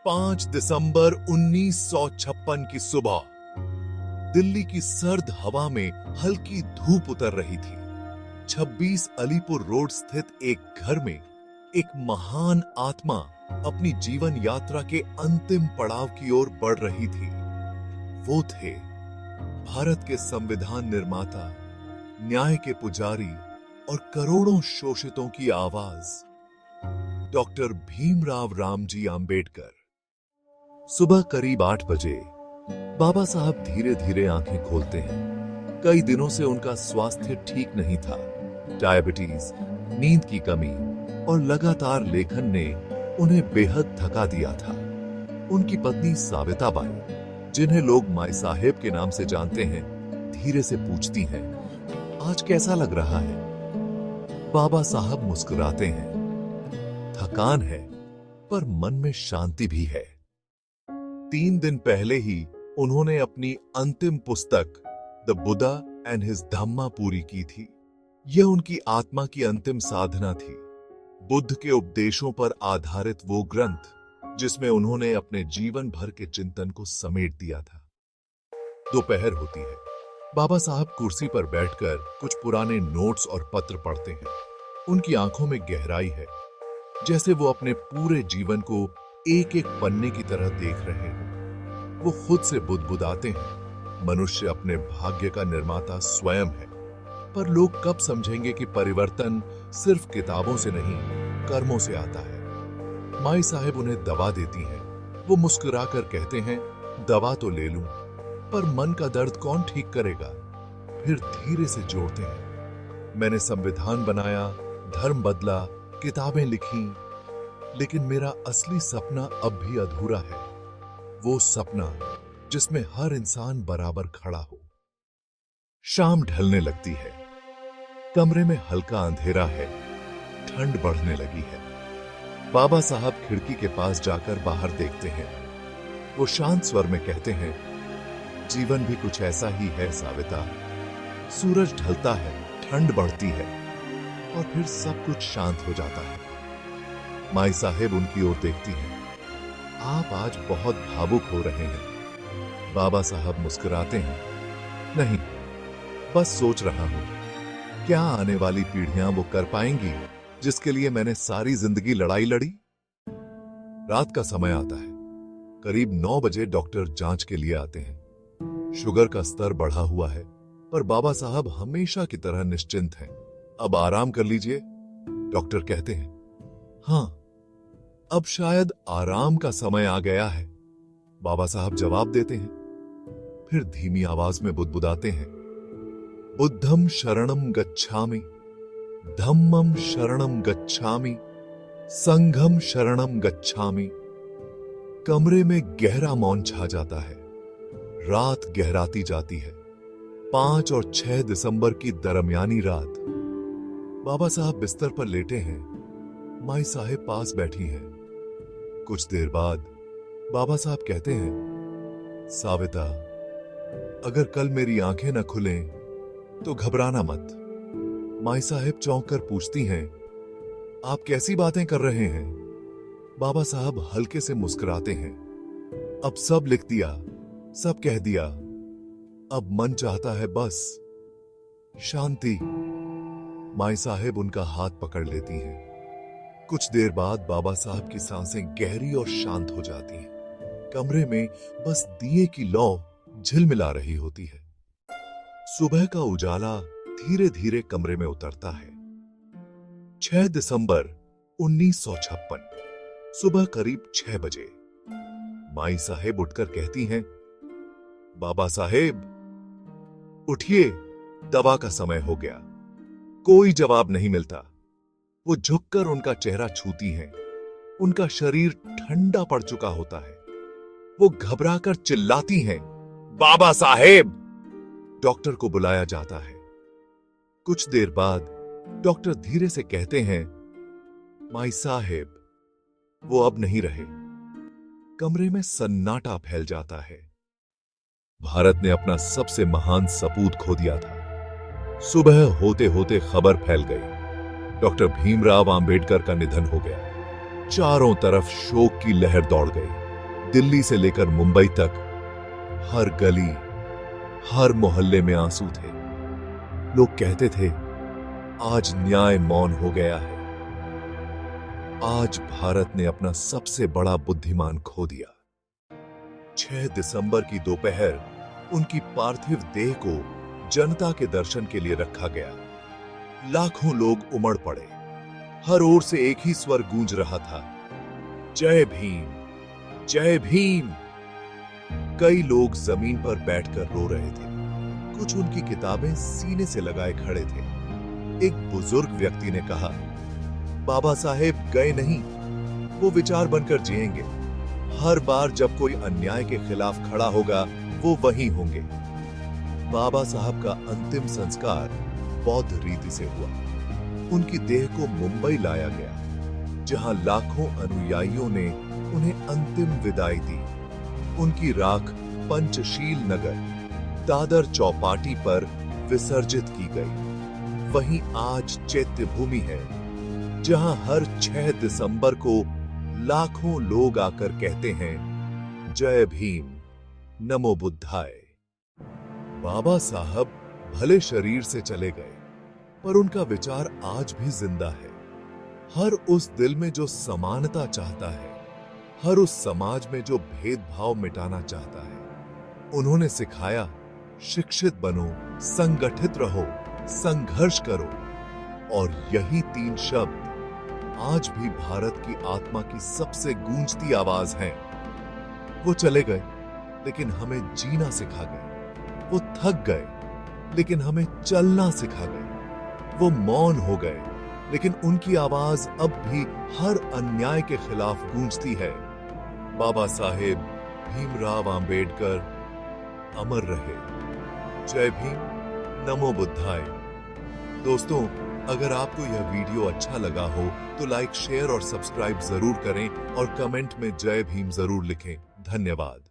5 दिसंबर 1956 की सुबह दिल्ली की सर्द हवा में हल्की धूप उतर रही थी। 26 अलीपुर रोड स्थित एक घर में एक महान आत्मा अपनी जीवन यात्रा के अंतिम पड़ाव की ओर बढ़ रही थी। वो थे भारत के संविधान निर्माता, न्याय के पुजारी और करोड़ों शोषितों की आवाज, डॉक्टर भीमराव रामजी आंबेडकर। सुबह करीब 8 बजे बाबा साहब धीरे धीरे आंखें खोलते हैं। कई दिनों से उनका स्वास्थ्य ठीक नहीं था। डायबिटीज, नींद की कमी और लगातार लेखन ने उन्हें बेहद थका दिया था। उनकी पत्नी साविता बाई, जिन्हें लोग माई साहेब के नाम से जानते हैं, धीरे से पूछती हैं, आज कैसा लग रहा है? बाबा साहब मुस्कुराते हैं। थकान है, पर मन में शांति भी है। 3 दिन पहले ही उन्होंने अपनी अंतिम पुस्तक द बुद्धा एंड हिज धम्मा पूरी की थी। यह उनकी आत्मा की अंतिम साधना थी। बुद्ध के उपदेशों पर आधारित वो ग्रंथ जिसमें उन्होंने अपने जीवन भर के चिंतन को समेट दिया था। दोपहर होती है। बाबा साहब कुर्सी पर बैठकर कुछ पुराने नोट्स और पत्र पढ़ते हैं। उनकी आंखों में गहराई है, जैसे वो अपने पूरे जीवन को एक एक पन्ने की तरह देख रहे हैं। वो खुद से बुदबुदाते हैं, मनुष्य अपने भाग्य का निर्माता स्वयं है। पर लोग कब समझेंगे कि परिवर्तन सिर्फ किताबों से नहीं, कर्मों से आता है। माई साहेब उन्हें दवा देती हैं। वो मुस्कुराकर कहते हैं, दवा तो ले लूं, पर मन का दर्द कौन ठीक करेगा? फिर धीरे से जोड़ते हैं, मैंने संविधान बनाया, धर्म बदला, किताबें लिखी, लेकिन मेरा असली सपना अब भी अधूरा है। वो सपना जिसमें हर इंसान बराबर खड़ा हो। शाम ढलने लगती है। कमरे में हल्का अंधेरा है, ठंड बढ़ने लगी है। बाबा साहब खिड़की के पास जाकर बाहर देखते हैं। वो शांत स्वर में कहते हैं, जीवन भी कुछ ऐसा ही है साविता। सूरज ढलता है, ठंड बढ़ती है और फिर सब कुछ शांत हो जाता है। माई साहेब उनकी ओर देखती हैं। आप आज बहुत भावुक हो रहे हैं। बाबा साहब मुस्कुराते हैं, नहीं, बस सोच रहा हूं, क्या आने वाली पीढ़ियां वो कर पाएंगी जिसके लिए मैंने सारी जिंदगी लड़ाई लड़ी? रात का समय आता है। करीब 9 बजे डॉक्टर जांच के लिए आते हैं। शुगर का स्तर बढ़ा हुआ है, पर बाबा साहब हमेशा की तरह निश्चिंत हैं। अब आराम कर लीजिए, डॉक्टर कहते हैं। हां, अब शायद आराम का समय आ गया है, बाबा साहब जवाब देते हैं। फिर धीमी आवाज में बुदबुदाते हैं, बुद्धम शरणम गच्छामि, धम्मम शरणम गच्छामि, संघम शरणम गच्छामि। कमरे में गहरा मौन छा जाता है। रात गहराती जाती है। 5 और 6 दिसंबर की दरमियानी रात। बाबा साहब बिस्तर पर लेटे हैं। माई साहेब पास बैठी हैं। कुछ देर बाद बाबा साहब कहते हैं, साविता, अगर कल मेरी आंखें न खुलें तो घबराना मत। माई साहेब चौंक कर पूछती हैं, आप कैसी बातें कर रहे हैं? बाबा साहब हल्के से मुस्कुराते हैं। अब सब लिख दिया, सब कह दिया। अब मन चाहता है बस शांति। माई साहेब उनका हाथ पकड़ लेती हैं। कुछ देर बाद बाबा साहब की सांसें गहरी और शांत हो जाती हैं। कमरे में बस दिए की लौ झिलमिला रही होती है। सुबह का उजाला धीरे धीरे कमरे में उतरता है। 6 दिसंबर 1956 सुबह करीब 6 बजे माई साहेब उठकर कहती हैं, बाबा साहेब उठिए, दवा का समय हो गया। कोई जवाब नहीं मिलता। वो झुककर उनका चेहरा छूती हैं। उनका शरीर ठंडा पड़ चुका होता है। वो घबराकर चिल्लाती हैं, बाबा साहेब। डॉक्टर को बुलाया जाता है। कुछ देर बाद डॉक्टर धीरे से कहते हैं, माई साहेब वो अब नहीं रहे। कमरे में सन्नाटा फैल जाता है। भारत ने अपना सबसे महान सपूत खो दिया था। सुबह होते होते खबर फैल गई, डॉक्टर भीमराव आंबेडकर का निधन हो गया। चारों तरफ शोक की लहर दौड़ गई। दिल्ली से लेकर मुंबई तक हर गली, हर मोहल्ले में आंसू थे। लोग कहते थे, आज न्याय मौन हो गया है। आज भारत ने अपना सबसे बड़ा बुद्धिमान खो दिया। 6 दिसंबर की दोपहर उनकी पार्थिव देह को जनता के दर्शन के लिए रखा गया। लाखों लोग उमड़ पड़े। हर ओर से एक ही स्वर गूंज रहा था, जय भीम, जय भीम। कई लोग जमीन पर बैठकर रो रहे थे। कुछ उनकी किताबें सीने से लगाए खड़े थे। एक बुजुर्ग व्यक्ति ने कहा, बाबा साहेब गए नहीं, वो विचार बनकर जिएंगे। हर बार जब कोई अन्याय के खिलाफ खड़ा होगा, वो वहीं होंगे। बाबा साहब का अंतिम संस्कार बौद्ध रीति से हुआ। उनकी देह को मुंबई लाया गया, जहां लाखों अनुयायियों ने उन्हें अंतिम विदाई दी। उनकी राख पंचशील नगर, दादर चौपाटी पर विसर्जित की गई। वहीं आज चैत्य भूमि है, जहां हर 6 दिसंबर को लाखों लोग आकर कहते हैं, जय भीम, नमो बुद्धाय। बाबा साहब भले शरीर से चले गए, पर उनका विचार आज भी जिंदा है। हर उस दिल में जो समानता चाहता है, हर उस समाज में जो भेदभाव मिटाना चाहता है। उन्होंने सिखाया, शिक्षित बनो, संगठित रहो, संघर्ष करो। और यही 3 शब्द आज भी भारत की आत्मा की सबसे गूंजती आवाज हैं। वो चले गए, लेकिन हमें जीना सिखा गए। वो थक गए, लेकिन हमें चलना सिखा गए। वो मौन हो गए, लेकिन उनकी आवाज अब भी हर अन्याय के खिलाफ गूंजती है। बाबा साहेब भीमराव आंबेडकर अमर रहे। जय भीम, नमो बुद्धाय। दोस्तों, अगर आपको यह वीडियो अच्छा लगा हो तो लाइक, शेयर और सब्सक्राइब जरूर करें और कमेंट में जय भीम जरूर लिखें। धन्यवाद।